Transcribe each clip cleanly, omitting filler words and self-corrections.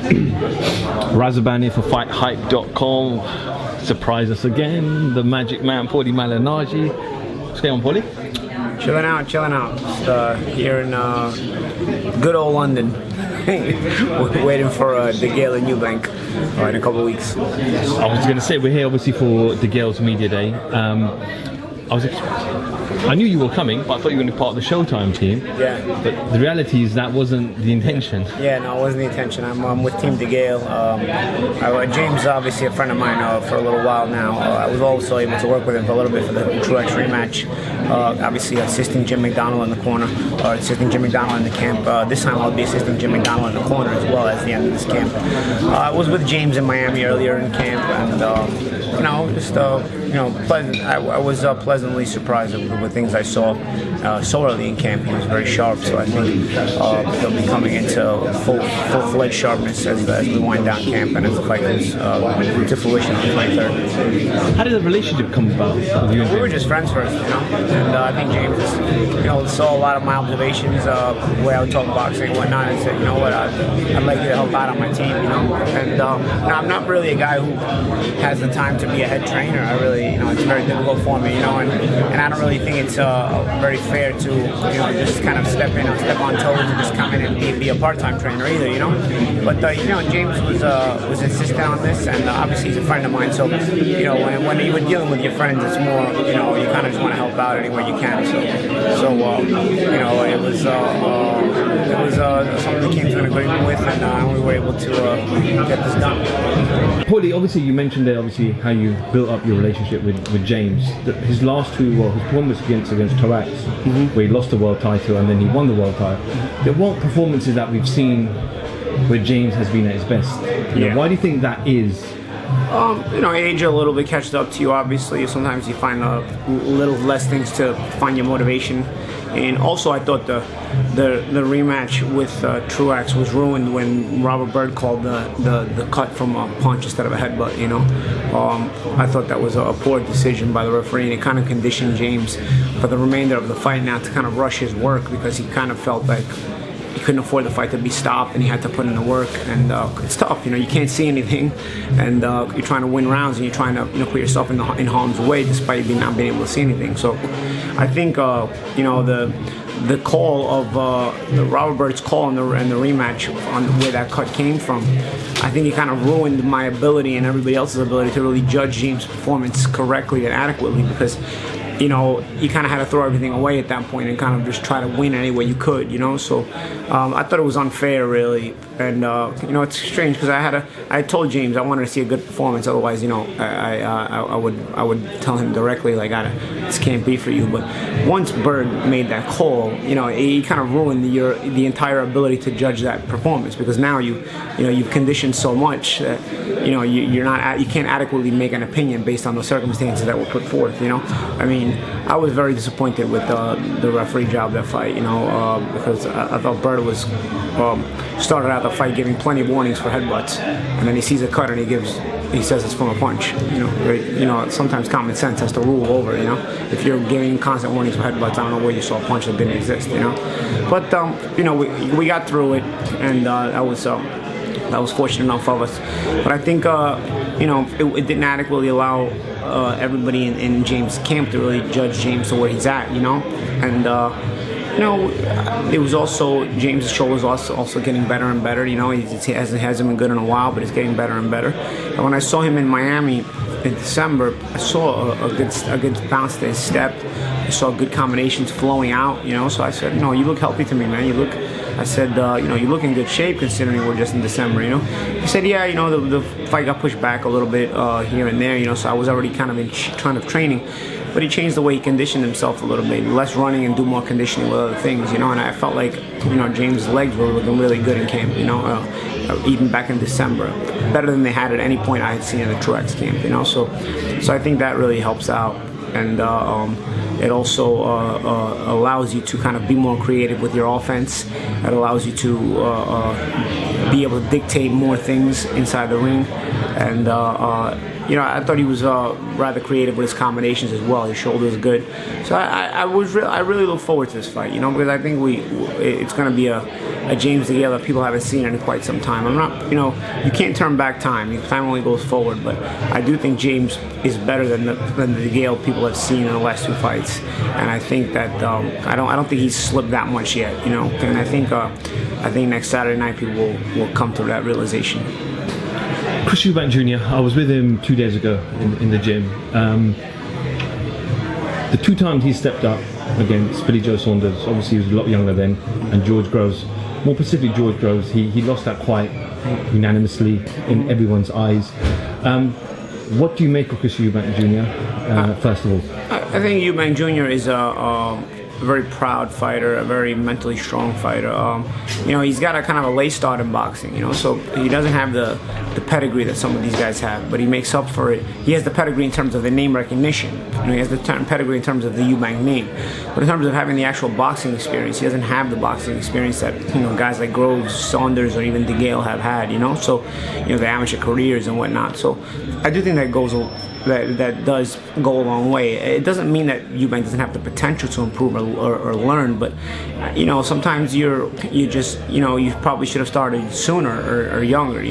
Razaban here for FightHype.com. Surprise us again, the Magic Man, Paulie Malignaggi. What's going on, Paulie? Chilling out. Just here in good old London. We're waiting for Degale-Eubank in a couple of weeks. I was going to say, we're here obviously for Degale's Media Day. I knew you were coming, but I thought you were going to be part of the Showtime team. Yeah. But the reality is that wasn't the intention. Yeah, no, it wasn't the intention. I'm with Team Degale. James is obviously a friend of mine for a little while now. I was also able to work with him for a little bit for the Truex rematch. Obviously assisting Jim McDonald in the corner, assisting Jim McDonald in the camp. This time I'll be assisting Jim McDonald in the corner as well as the end of this camp. I was with James in Miami earlier in camp, and pleasant. I was pleasantly surprised with the things I saw so early in camp. He was very sharp, so I think he'll be coming into full-fledged sharpness as we wind down camp and as the fight comes to fruition on the 23rd. How did the relationship come about with you and James? We were just friends first, and I think James, saw a lot of my observations, the way I would talk boxing and whatnot, and said, you know what, I'd like you to help out on my team, And I'm not really a guy who has the time to be a head trainer. I really, it's very difficult for me, and I don't really think it's very fair to, just kind of step on toes and just come in and be a part-time trainer either, But James was insistent on this, and obviously he's a friend of mine. So when you're dealing with your friends, it's more, you kind of just want to help out any way you can. So it was something we came to an agreement with, and we were able to get this done. Paulie, obviously you mentioned there how you built up your relationship with James. His last two, his performance against Truex, where he lost the world title and then he won the world title. There weren't performances that we've seen where James has been at his best. Why do you think that is? Age a little bit catches up to you, obviously. Sometimes you find a little less things to find your motivation. And also, I thought the rematch with Truex was ruined when Robert Byrd called the cut from a punch instead of a headbutt. I thought that was a poor decision by the referee, and it kind of conditioned James for the remainder of the fight now to kind of rush his work, because he kind of felt like he couldn't afford the fight to be stopped, and he had to put in the work. And it's tough, you can't see anything, and you're trying to win rounds, and you're trying to put yourself in harm's way despite you not being able to see anything. So I think the call of the Robert Byrd's call and the rematch on where that cut came from, I think it kind of ruined my ability and everybody else's ability to really judge James' performance correctly and adequately, because you kind of had to throw everything away at that point and kind of just try to win any way you could, So I thought it was unfair, really. And it's strange, because I told James I wanted to see a good performance. Otherwise, I would tell him directly, like, this can't be for you. But once Byrd made that call, he kind of ruined the entire ability to judge that performance, because now you've conditioned so much that you can't adequately make an opinion based on the circumstances that were put forth. I was very disappointed with the referee job that fight, because I thought Byrd was started out the fight giving plenty of warnings for headbutts, and then he sees a cut and he says it's from a punch. Sometimes common sense has to rule over. If you're giving constant warnings for headbutts, I don't know where you saw a punch that didn't exist. But we got through it, and that was fortunate enough of us. But I think it didn't adequately allow everybody in James' camp to really judge James to where he's at, and it was also James' shoulders also getting better and better. He hasn't been good in a while, but it's getting better and better. And when I saw him in Miami in December, I saw a good bounce to his step. I saw good combinations flowing out. So I said, you look healthy to me, man. I said, you look in good shape considering we're just in December, He said, yeah, the fight got pushed back a little bit here and there, so I was already kind of in training. But he changed the way he conditioned himself a little bit, less running and do more conditioning with other things, and I felt like, James' legs were looking really good in camp, even back in December, better than they had at any point I had seen in the Truex camp, So I think that really helps out, and it also allows you to kind of be more creative with your offense. It allows you to be able to dictate more things inside the ring, and I thought he was rather creative with his combinations as well. His shoulder is good, so I really look forward to this fight. Because I think it's going to be a James DeGale that people haven't seen in quite some time. I'm not, you can't turn back time. Time only goes forward. But I do think James is better than the DeGale people have seen in the last 2 fights, and I think that I don't think he's slipped that much yet. And I think next Saturday night people will come to that realization. Chris Eubank Jr. I was with him 2 days ago in the gym. The 2 times he stepped up against Billy Joe Saunders, obviously he was a lot younger then, and George Groves. More specifically, George Groves, he lost that quite unanimously in everyone's eyes. What do you make of Chris Eubank Jr., first of all? I think Eubank Jr. is a very proud fighter, a very mentally strong fighter. He's got a kind of a late start in boxing, so he doesn't have the pedigree that some of these guys have, but he makes up for it. He has the pedigree in terms of the name recognition. He has the pedigree in terms of the Eubank name, but in terms of having the actual boxing experience, he doesn't have the boxing experience that guys like Groves, Saunders, or even DeGale have had. So the amateur careers and whatnot. So I do think that does go a long way. It doesn't mean that Eubank doesn't have the potential to improve or learn, but sometimes you probably should have started sooner or younger.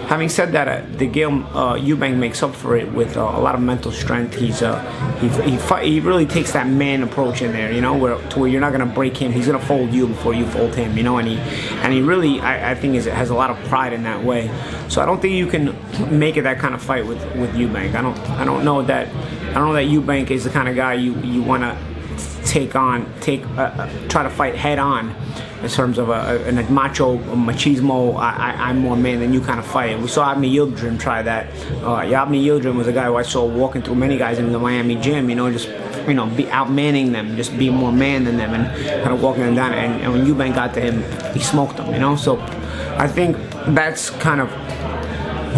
Having said that, Eubank makes up for it with a lot of mental strength. He really takes that man approach in there, where you're not gonna break him. He's gonna fold you before you fold him, and he really, I think, has a lot of pride in that way. So I don't think you can make it that kind of fight with Eubank. I don't know that Eubank is the kind of guy you want to try to fight head on in terms of a machismo, I'm more man than you kind of fight. We saw Avni Yildirim try that. Avni Yildirim was a guy who I saw walking through many guys in the Miami gym, just be outmanning them, just be more man than them, and kind of walking them down. And when Eubank got to him, he smoked them. So I think that's kind of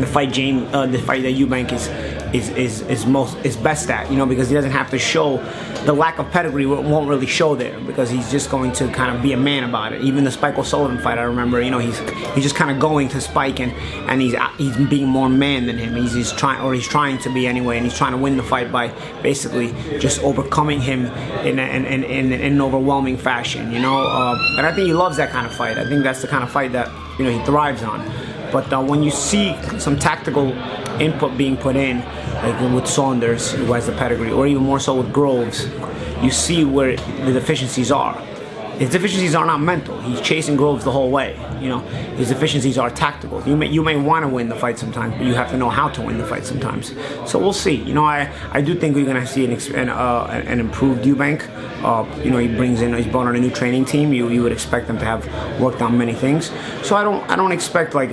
the fight that Eubank is best at, because he doesn't have to show the lack of pedigree. Won't really show there because he's just going to kind of be a man about it. Even the Spike O'Sullivan fight, I remember, he's just kind of going to Spike and he's being more man than him. He's trying to be anyway, and he's trying to win the fight by basically just overcoming him in an overwhelming fashion. And I think he loves that kind of fight. I think that's the kind of fight that he thrives on. But when you see some tactical input being put in, like with Saunders, who has the pedigree, or even more so with Groves, you see where the deficiencies are. His deficiencies are not mental. He's chasing Groves the whole way. His deficiencies are tactical. You may want to win the fight sometimes, but you have to know how to win the fight sometimes. So we'll see. I do think we're gonna see an improved Eubank. He's brought on a new training team. You would expect them to have worked on many things. So I don't expect like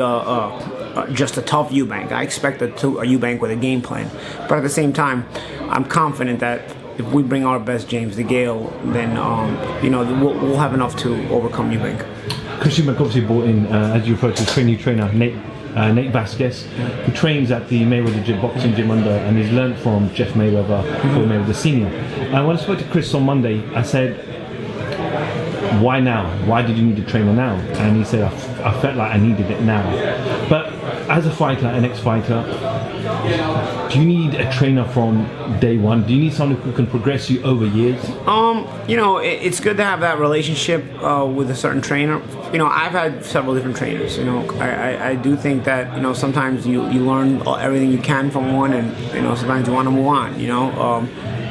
just a tough Eubank. I expect a Eubank with a game plan. But at the same time, I'm confident that if we bring our best James DeGale, then we'll have enough to overcome Eubank. Chris Eubank obviously brought in, as you referred to, his new trainer, Nate Vasquez, who trains at the Mayweather boxing gym under, and he's learned from Jeff Mayweather, Floyd Mayweather Senior. And when I spoke to Chris on Monday, I said, why now? Why did you need a trainer now? And he said, I felt like I needed it now. But as a fighter, an ex-fighter, do you need a trainer from day one? Do you need someone who can progress you over years? It's good to have that relationship with a certain trainer. I've had several different trainers. I do think that sometimes you learn everything you can from one, and sometimes you want to move on.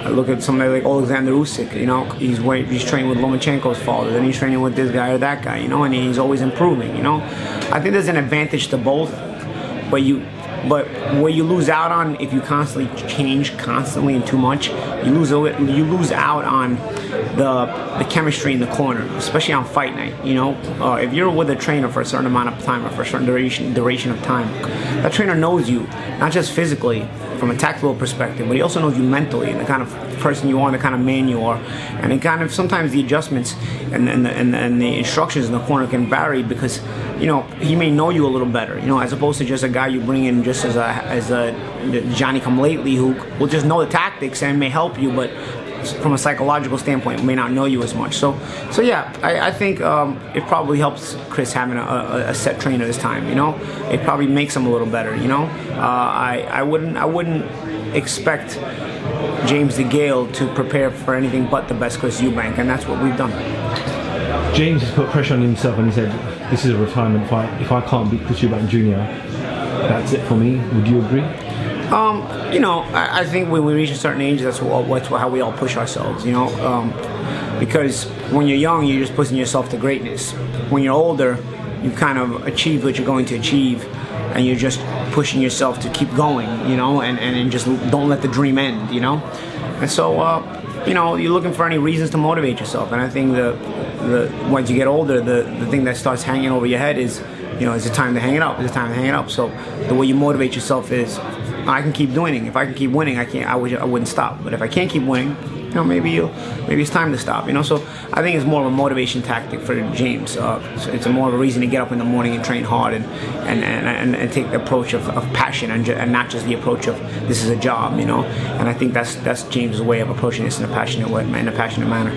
I look at somebody like Alexander Usyk. He's training with Lomachenko's father, then he's training with this guy or that guy. And he's always improving. I think there's an advantage to both, but where you lose out on if you constantly change and too much, you lose out on the chemistry in the corner, especially on fight night. If you're with a trainer for a certain amount of time or for a certain duration of time, that trainer knows you not just physically from a tactical perspective, but he also knows you mentally and the kind of person you are, the kind of man you are, and it kind of sometimes the adjustments and the instructions in the corner can vary because he may know you a little better, as opposed to just a guy you bring in just as a Johnny come lately who will just know the tactics and may help you, but from a psychological standpoint, may not know you as much. So yeah, I think it probably helps Chris having a set trainer this time. It probably makes him a little better. I wouldn't expect James DeGale to prepare for anything but the best Chris Eubank, and that's what we've done. James has put pressure on himself and he said, this is a retirement fight. If I can't beat Chris Eubank Jr., that's it for me. Would you agree? I think when we reach a certain age, that's how we all push ourselves, because when you're young, you're just pushing yourself to greatness. When you're older, you kind of achieve what you're going to achieve, and you're just pushing yourself to keep going, and just don't let the dream end, And so, you're looking for any reasons to motivate yourself, and I think once you get older, the thing that starts hanging over your head is, is it time to hang it up? Is it time to hang it up? So the way you motivate yourself is, I can keep doing it. If I can keep winning, I wouldn't stop. But if I can't keep winning, maybe it's time to stop. So I think it's more of a motivation tactic for James. So it's more of a reason to get up in the morning and train hard and take the approach of passion and not just the approach of this is a job. And I think that's James's way of approaching this in a passionate way, in a passionate manner.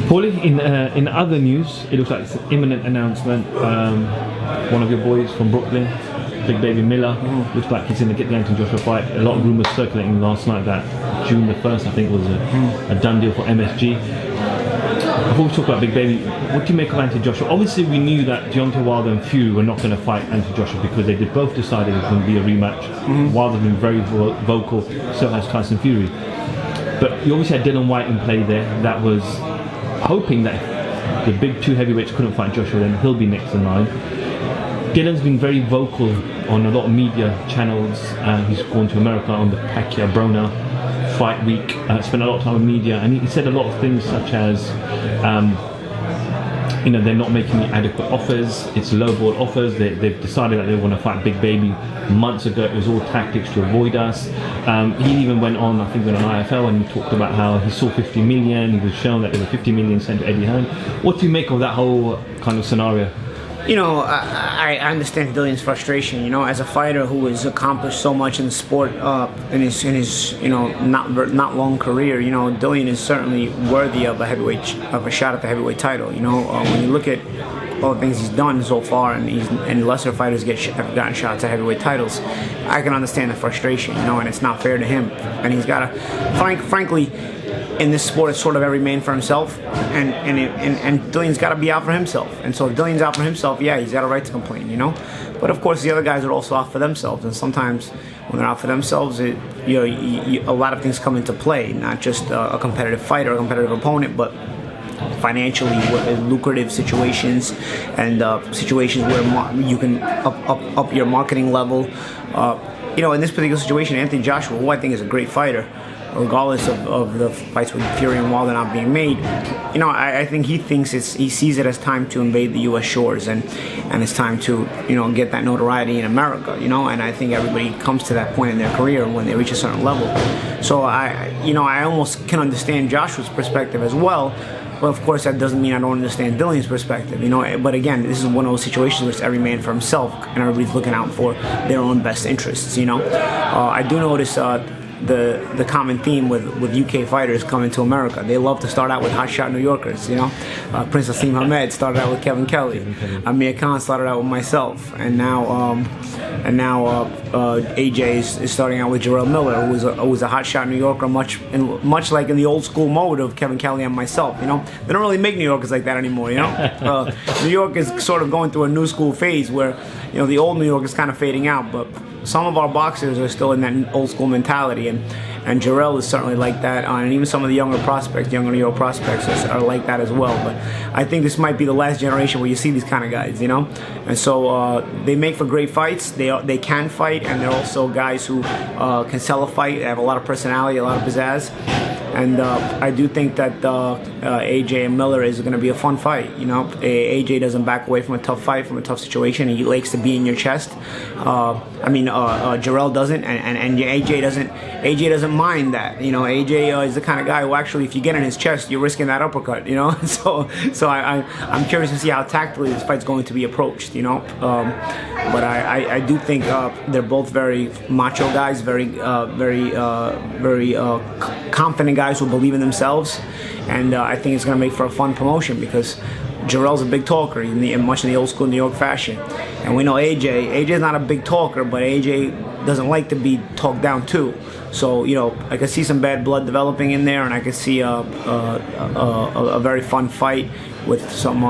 Paulie, in other news, it looks like it's an imminent announcement. One of your boys from Brooklyn, Big Baby Miller, looks like he's going to get the Anthony Joshua fight. A lot of rumours circulating last night that June the 1st, I think, was a done deal for MSG. Before we talk about Big Baby, what do you make of Anthony Joshua? Obviously, we knew that Deontay Wilder and Fury were not going to fight Anthony Joshua because they did both decide it was going to be a rematch. Wilder's been very vocal, so has Tyson Fury. But you obviously had Dillian Whyte in play there. That was hoping that if the big two heavyweights couldn't fight Joshua, then he'll be next in line. Dylan's been very vocal on a lot of media channels. He's gone to America on the Pacquiao-Broner fight week, spent a lot of time in media, and he said a lot of things such as they're not making the adequate offers, it's lowball offers, they've decided that they want to fight Big Baby months ago, it was all tactics to avoid us. He even went on, I think, on IFL, and he talked about how he saw 50 million, he was shown that there were 50 million sent to Eddie Hearn. What do you make of that whole kind of scenario? I understand Dillian's frustration. As a fighter who has accomplished so much in the sport in his not long career, Dillian is certainly worthy of a shot at the heavyweight title. When you look at all the things he's done so far, and lesser fighters have gotten shots at heavyweight titles, I can understand the frustration. And it's not fair to him. And he's got to, frankly. In this sport, it's sort of every man for himself, and Dillian's got to be out for himself. And so if Dillian's out for himself, yeah, he's got a right to complain, But of course, the other guys are also out for themselves, and sometimes when they're out for themselves, a lot of things come into play, not just a competitive fight or a competitive opponent, but financially lucrative situations and situations where you can up your marketing level. In this particular situation, Anthony Joshua, who I think is a great fighter, regardless of the fights with Fury and Wilder not being made, I think he sees it as time to invade the U.S. shores, and it's time to get that notoriety in America, and I think everybody comes to that point in their career when they reach a certain level. So I almost can understand Joshua's perspective as well. But of course, that doesn't mean I don't understand Dillian's perspective, But again, this is one of those situations where it's every man for himself, and everybody's looking out for their own best interests, I do notice the common theme with UK fighters coming to America. They love to start out with hotshot New Yorkers, Prince Asim Hamed started out with Kevin Kelly. Amir Khan started out with myself, and now AJ is starting out with Jarrell Miller, who was a hotshot New Yorker, much like in the old school mode of Kevin Kelly and myself. They don't really make New Yorkers like that anymore. New York is sort of going through a new school phase where the old New York is kind of fading out, but some of our boxers are still in that old school mentality, and Jarrell is certainly like that, and even some of the younger New York prospects are like that as well. But I think this might be the last generation where you see these kind of guys, And so they make for great fights. They can fight, and they're also guys who can sell a fight. They have a lot of personality, a lot of pizzazz. And I do think that AJ and Miller is going to be a fun fight. AJ doesn't back away from a tough fight, from a tough situation. He likes to be in your chest. Jarrell doesn't, and AJ doesn't. AJ doesn't mind that. AJ is the kind of guy who actually, if you get in his chest, you're risking that uppercut. So I'm curious to see how tactically this fight's going to be approached. But I do think they're both very macho guys, very confident guys who believe in themselves, and I think it's going to make for a fun promotion because Jarrell's a big talker, much in the old school New York fashion. And we know AJ's not a big talker, but AJ doesn't like to be talked down too. So, I could see some bad blood developing in there, and I could see a very fun fight with some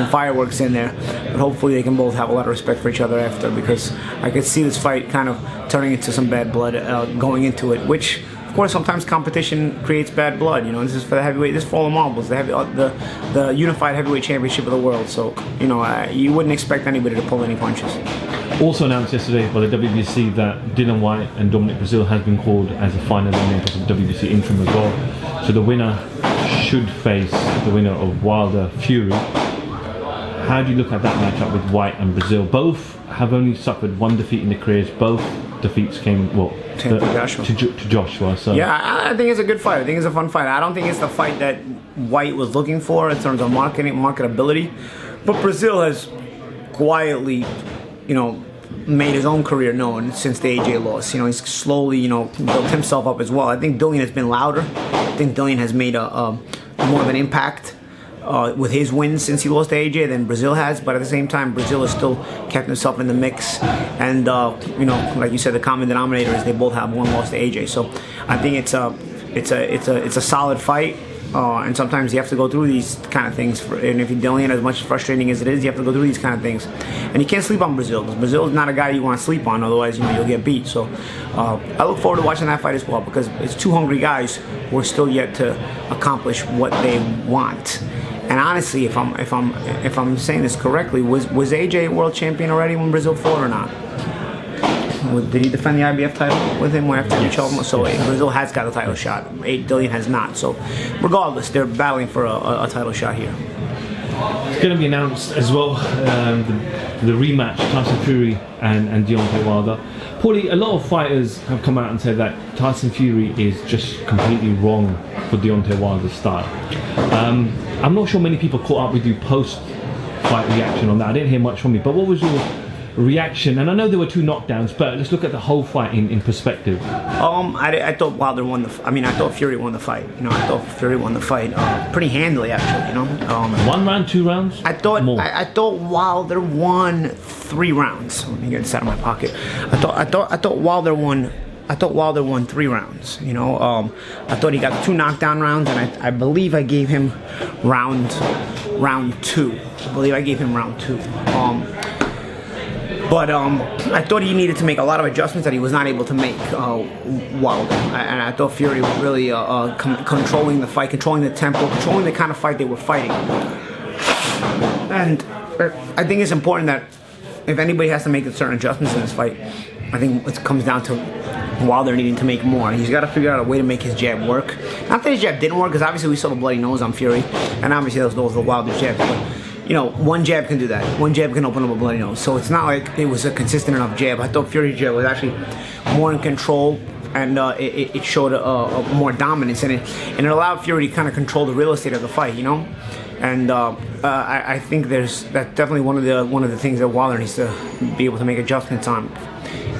fireworks in there. But hopefully they can both have a lot of respect for each other after, because I could see this fight kind of turning into some bad blood going into it, which, of course, sometimes competition creates bad blood. This is for the heavyweight. This is for all the marbles, the unified heavyweight championship of the world. So, you wouldn't expect anybody to pull any punches. Also announced yesterday by the WBC that Dillian Whyte and Dominic Brazil has been called as a final eliminator for the WBC interim as well. So the winner should face the winner of Wilder Fury. How do you look at that matchup with Whyte and Brazil? Both have only suffered one defeat in their careers. Both defeats came to Joshua. So yeah, I think it's a good fight. I think it's a fun fight. I don't think it's the fight that Whyte was looking for in terms of marketability, but Brazil has quietly, made his own career known since the AJ loss. He's slowly, built himself up as well. I think Dillian has been louder. I think Dillian has made a more of an impact with his wins since he lost to AJ than Brazil has. But at the same time, Brazil has still kept himself in the mix. And like you said, the common denominator is they both have one loss to AJ. So I think it's a solid fight. And sometimes you have to go through these kind of things. And if you're Dillian, as much frustrating as it is, you have to go through these kind of things. And you can't sleep on Brazil, because Brazil is not a guy you want to sleep on, otherwise you'll get beat. So I look forward to watching that fight as well, because it's two hungry guys who are still yet to accomplish what they want. And honestly, if I'm saying this correctly, was AJ a world champion already when Brazil fought or not? Did he defend the IBF title with him after each of them? So Brazil has got a title shot. Dillian has not. So regardless, they're battling for a title shot here. It's going to be announced as well, the rematch, Tyson Fury and Deontay Wilder. Paulie, a lot of fighters have come out and said that Tyson Fury is just completely wrong for Deontay Wilder's style. I'm not sure many people caught up with you post-fight reaction on that. I didn't hear much from you, but what was your reaction? And I know there were two knockdowns, but let's look at the whole fight in perspective. I thought Wilder won I thought Fury won the fight. I thought Fury won the fight pretty handily, actually. 1 round, 2 rounds. I thought Wilder won 3 rounds. Let me get this out of my pocket. I thought Wilder won. I thought Wilder won 3 rounds. I thought he got 2 knockdown rounds, and I believe I gave him round 2. I believe I gave him round 2. But I thought he needed to make a lot of adjustments that he was not able to make, Wilder. And I thought Fury was really controlling the fight, controlling the tempo, controlling the kind of fight they were fighting. And I think it's important that if anybody has to make certain adjustments in this fight, I think it comes down to Wilder needing to make more. He's got to figure out a way to make his jab work. Not that his jab didn't work, because obviously we saw the bloody nose on Fury, and obviously those were the Wilder jabs. But one jab can do that. One jab can open up a bloody nose. So it's not like it was a consistent enough jab. I thought Fury's jab was actually more in control, and it showed a more dominance in it, and it allowed Fury to kind of control the real estate of the fight, And I think that's definitely one of the things that Wilder needs to be able to make adjustments on.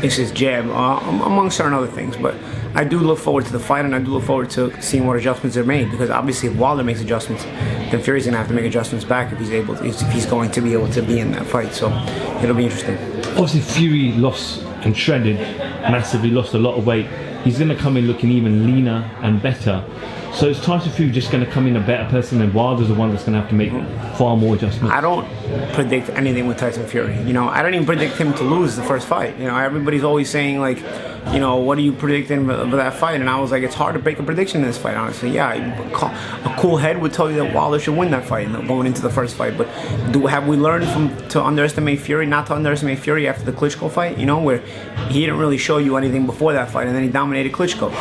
Is his jab, among certain other things. But I do look forward to the fight, and I do look forward to seeing what adjustments are made, because obviously if Wilder makes adjustments, then Fury's going to have to make adjustments back if he's going to be able to be in that fight. So it'll be interesting. Obviously Fury lost and shredded massively, lost a lot of weight. He's going to come in looking even leaner and better. So is Tyson Fury just going to come in a better person, and Wilder's the one that's going to have to make far more adjustments? I don't predict anything with Tyson Fury. I don't even predict him to lose the first fight. Everybody's always saying, like, what are you predicting for that fight? And I was like, it's hard to make a prediction in this fight, honestly. Yeah, a cool head would tell you that Wilder should win that fight going into the first fight. But have we learned to underestimate Fury, not to underestimate Fury after the Klitschko fight? Where he didn't really show you anything before that fight, and then he dominated Klitschko.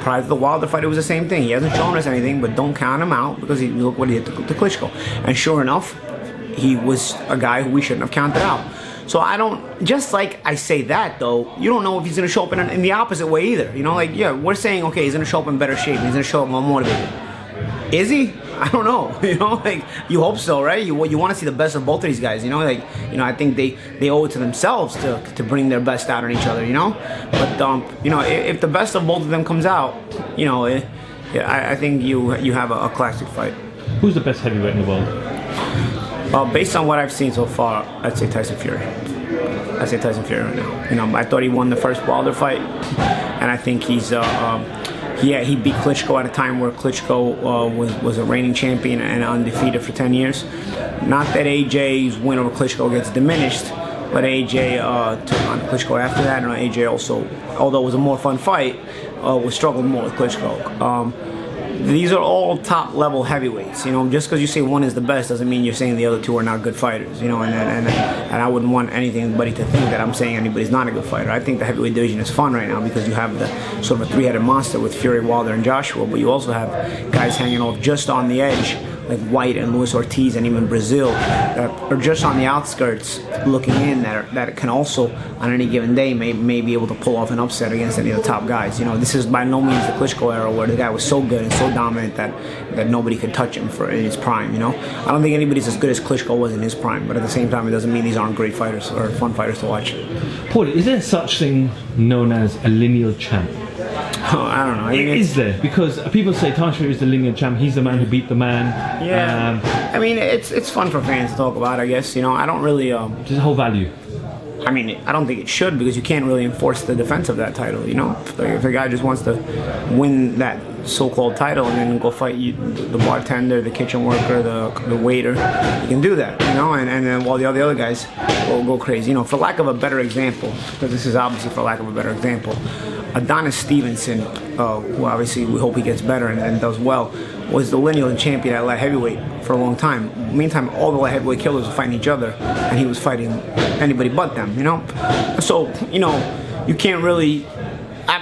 Prior to the Wilder fight, it was the same thing. He hasn't shown us anything, but don't count him out, because look what he did to Klitschko. And sure enough, he was a guy who we shouldn't have counted out. So I don't, just like I say that though, you don't know if he's going to show up in the opposite way either. We're saying, okay, he's going to show up in better shape, he's going to show up more motivated. Is he? I don't know. Like you hope so, right? You want to see the best of both of these guys. I think they owe it to themselves to bring their best out on each other. But if the best of both of them comes out, I think you have a classic fight. Who's the best heavyweight in the world? Based on what I've seen so far, I'd say Tyson Fury. I say Tyson Fury right now. I thought he won the first Wilder fight, and I think he's he beat Klitschko at a time where Klitschko was a reigning champion and undefeated for 10 years. Not that AJ's win over Klitschko gets diminished, but AJ took on Klitschko after that, and AJ also, although it was a more fun fight, struggled more with Klitschko. These are all top-level heavyweights. Just because you say one is the best doesn't mean you're saying the other two are not good fighters. And I wouldn't want anybody to think that I'm saying anybody's not a good fighter. I think the heavyweight division is fun right now because you have the sort of a three-headed monster with Fury, Wilder, and Joshua, but you also have guys hanging off just on the edge, like White and Luis Ortiz and even Brazil, that are just on the outskirts looking in, that can also, on any given day, may be able to pull off an upset against any of the top guys. This is by no means the Klitschko era where the guy was so good and so dominant that nobody could touch him in his prime. I don't think anybody's as good as Klitschko was in his prime, but at the same time, it doesn't mean these aren't great fighters or fun fighters to watch. Paul, is there such thing known as a lineal champ? I don't know. Is there? Because people say Tyson Fury is the lineal champ. He's the man who beat the man. Yeah. It's fun for fans to talk about, I guess. I don't really. There's a whole value. I don't think it should, because you can't really enforce the defense of that title. Like if a guy just wants to win that so-called title and then go fight the bartender, the kitchen worker, the waiter, you can do that. And then while the other guys will go crazy. For lack of a better example, because this is obviously for lack of a better example, Adonis Stevenson, who obviously we hope he gets better and does well, was the lineal champion at light heavyweight for a long time. Meantime, all the light heavyweight killers were fighting each other, and he was fighting anybody but them. So you can't really.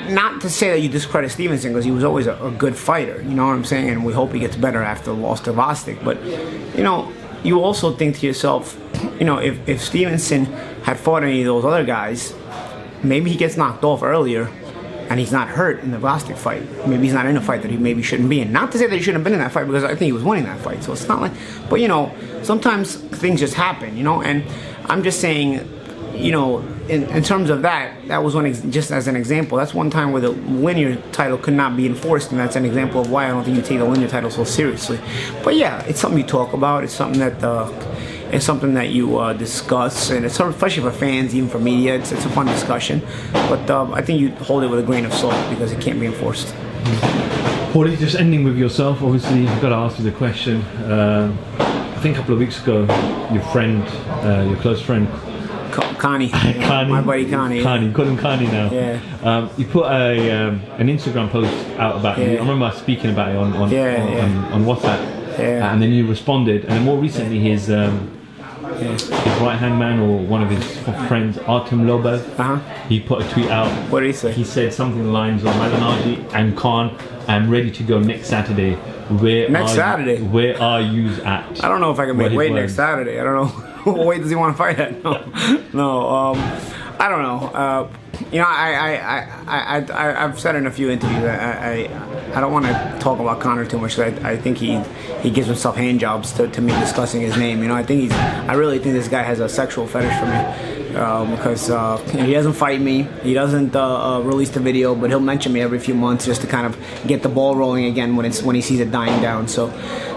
Not to say that you discredit Stevenson, because he was always a good fighter. You know what I'm saying? And we hope he gets better after the loss to Vostok. But you also think to yourself, if Stevenson had fought any of those other guys, maybe he gets knocked off earlier, and he's not hurt in the Vostok fight. Maybe he's not in a fight that he maybe shouldn't be in. Not to say that he shouldn't have been in that fight, because I think he was winning that fight. So it's not like, but sometimes things just happen, and I'm just saying, in terms of that was one, just as an example, that's one time where the linear title could not be enforced, and that's an example of why I don't think you take the linear title so seriously. But yeah, it's something you talk about. It's something that you discuss, and it's especially for fans, even for media. It's a fun discussion, but I think you hold it with a grain of salt because it can't be enforced. Well, just ending with yourself. Obviously, I've got to ask you the question. I think a couple of weeks ago, your close friend, Connie, my buddy Connie. Connie, call him Connie now. Yeah. You put an Instagram post out about you. I remember speaking about it on WhatsApp. Yeah. And then you responded, and then more recently his right hand man or one of his friends, Artem Lobov, he put a tweet out. What did he say? He said something along the lines of, Malignaggi and Khan, I'm ready to go next Saturday. Where are you at? I don't know if I can make weight next Saturday. I don't know. What weight does he want to fight at? No. I don't know. I've said in a few interviews, I don't want to talk about Conor too much, because I think he gives himself hand jobs to me discussing his name. I really think this guy has a sexual fetish for me, because he doesn't fight me, he doesn't release the video, but he'll mention me every few months just to kind of get the ball rolling again when he sees it dying down. So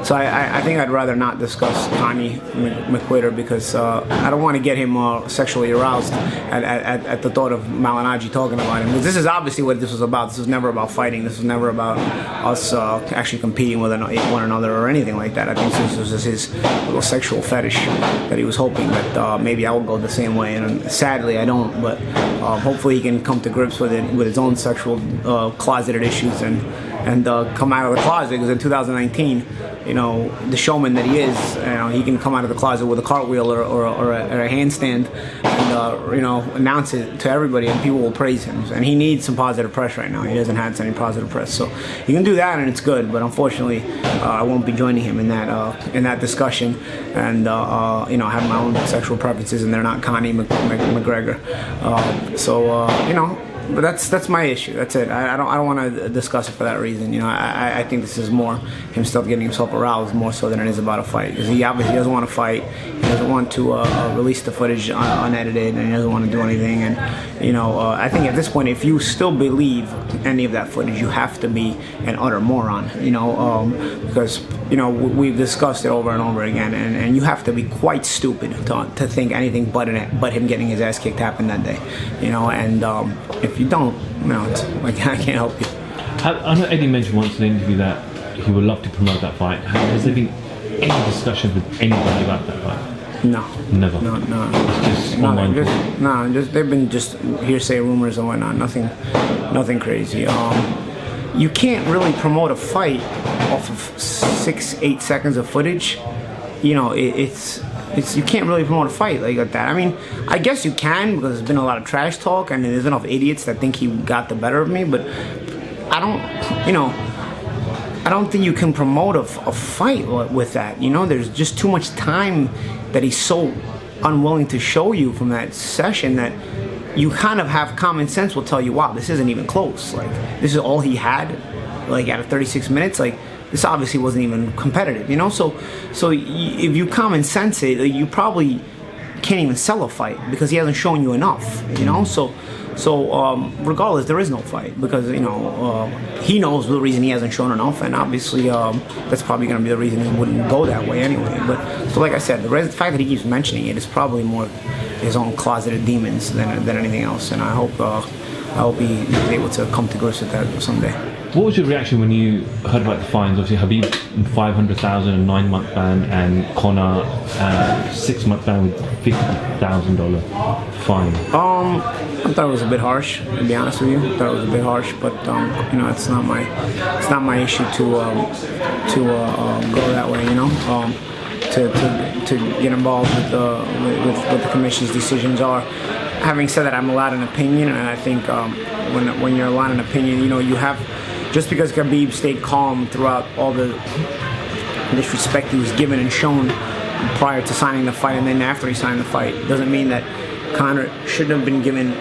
I think I'd rather not discuss Connie McGregor, because I don't want to get him sexually aroused at the thought of Malignaggi talking about him. Because this is obviously what this was about. This was never about fighting. This was never about us actually competing with one another or anything like that. I think this was just his little sexual fetish that he was hoping that maybe I would go the same way. And sadly, I don't. But hopefully he can come to grips with it, with his own sexual closeted issues, and come out of the closet. Because in 2019, the showman that he is, he can come out of the closet with a cartwheel or a handstand and announce it to everybody, and people will praise him. And he needs some positive press right now. He hasn't had any positive press, so you can do that, and it's good. But unfortunately, I won't be joining him in that discussion, and I have my own sexual preferences, and they're not Connie McGregor. but that's my issue. That's it. I don't want to discuss it for that reason. You know, I think this is more him still getting himself aroused more so than it is about a fight. Because he obviously doesn't want to fight. He doesn't want to release the footage unedited, and he doesn't want to do anything. And you know, I think at this point, if you still believe any of that footage, you have to be an utter moron. You know, because you know we've discussed it over and over again, and you have to be quite stupid to think anything but him getting his ass kicked happened that day. You know, and if you don't, you know, it's like I can't help you. I know Eddie mentioned once in an interview that he would love to promote that fight. Has there been any discussion with anybody about that fight? No. Never? No. It's just online? They've been just hearsay rumors and whatnot. Nothing crazy. You can't really promote a fight off of 6-8 seconds of footage. You know, it's you can't really promote a fight like that. I mean, I guess you can because there's been a lot of trash talk and there's enough idiots that think he got the better of me, but I don't think you can promote a fight with that. You know, there's just too much time that he's so unwilling to show you from that session that you kind of have common sense will tell you, wow, this isn't even close. Like, this is all he had, like, out of 36 minutes. Like, this obviously wasn't even competitive, you know? So if you common sense it, you probably can't even sell a fight because he hasn't shown you enough, you know? So regardless, there is no fight because, you know, he knows the reason he hasn't shown enough, and obviously that's probably going to be the reason he wouldn't go that way anyway. But so like I said, the fact that he keeps mentioning it is probably more his own closeted demons than anything else, and I hope he's able to come to grips with that someday. What was your reaction when you heard about the fines? Obviously, Khabib $500,000, a 9-month ban, and Conor 6-month ban with $50,000 fine. I thought it was a bit harsh, to be honest with you. I thought it was a bit harsh, but you know, it's not my issue to go that way. You know, to get involved with what the commission's decisions are. Having said that, I'm allowed an opinion, and I think when you're allowed an opinion, you know, you have. Just because Khabib stayed calm throughout all the disrespect he was given and shown prior to signing the fight and then after he signed the fight, doesn't mean that Conor shouldn't have been given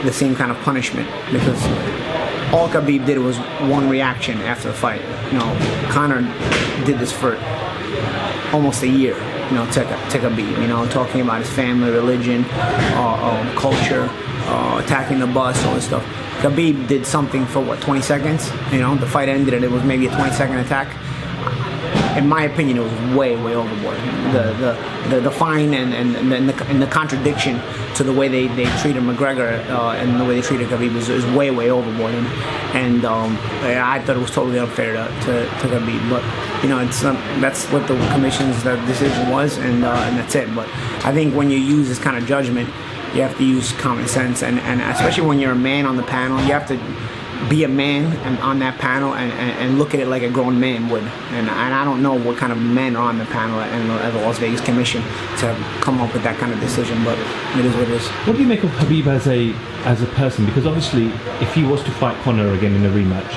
the same kind of punishment, because all Khabib did was one reaction after the fight. You know, Conor did this for almost a year, you know, to Khabib, you know, talking about his family, religion, culture, attacking the bus, all this stuff. Khabib did something for, 20 seconds? You know, the fight ended and it was maybe a 20-second attack. In my opinion, it was way overboard. The fine and the contradiction to the way they treated McGregor and the way they treated Khabib is way overboard. And I thought it was totally unfair to Khabib. But, you know, that's what the commission's decision was, and that's it. But I think when you use this kind of judgment, you have to use common sense, and especially when you're a man on the panel, you have to be a man on that panel and look at it like a grown man would. And I don't know what kind of men are on the panel at the Las Vegas Commission to come up with that kind of decision, but it is what it is. What do you make of Khabib as a person? Because obviously, if he was to fight Conor again in a rematch,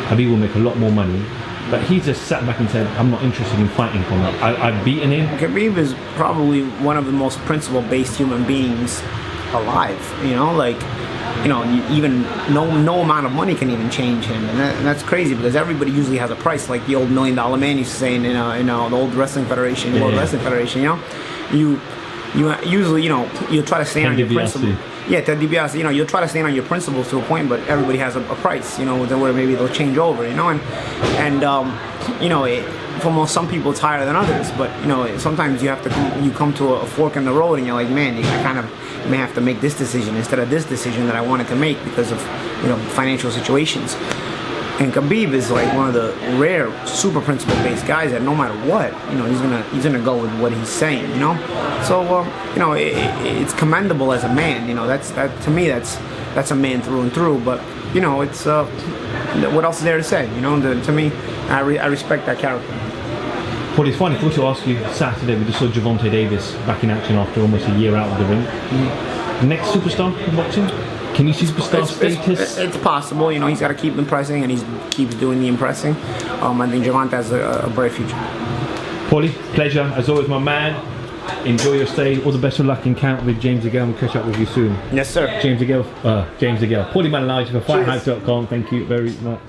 Khabib will make a lot more money. But he just sat back and said, I'm not interested in fighting Conor. I've beaten him. Khabib is probably one of the most principle-based human beings alive. You know, like, you know, even no amount of money can even change him, and that's crazy because everybody usually has a price. Like the old $1 Million Man used to say in the old wrestling federation, World Wrestling Federation. You know, you usually, you know, you try to stand on your principles. Yeah, Ted DiBiase, you know, you'll try to stand on your principles to a point, but everybody has a price, you know, where maybe they'll change over, you know, and you know, for some people it's higher than others, but, you know, sometimes you come to a fork in the road and you're like, man, I kind of may have to make this decision instead of this decision that I wanted to make because of, you know, financial situations. And Khabib is like one of the rare super principle-based guys that no matter what, you know, he's gonna go with what he's saying, you know. So you know, it's commendable as a man, you know. To me that's a man through and through. But you know, it's what else is there to say? You know, to me, I respect that character. Well, it's funny. I thought to ask you Saturday. We just saw Gervonta Davis back in action after almost a year out of the ring. Next superstar in boxing. Can you see superstar status? It's possible. You know, he's got to keep impressing, and he keeps doing the impressing. I think Gervonta has a bright future. Paulie, pleasure as always, my man. Enjoy your stay. All the best of luck in camp with James DeGale. We'll catch up with you soon. Yes, sir. James DeGale. Paulie Malignaggi for FightHype.com. Thank you very much.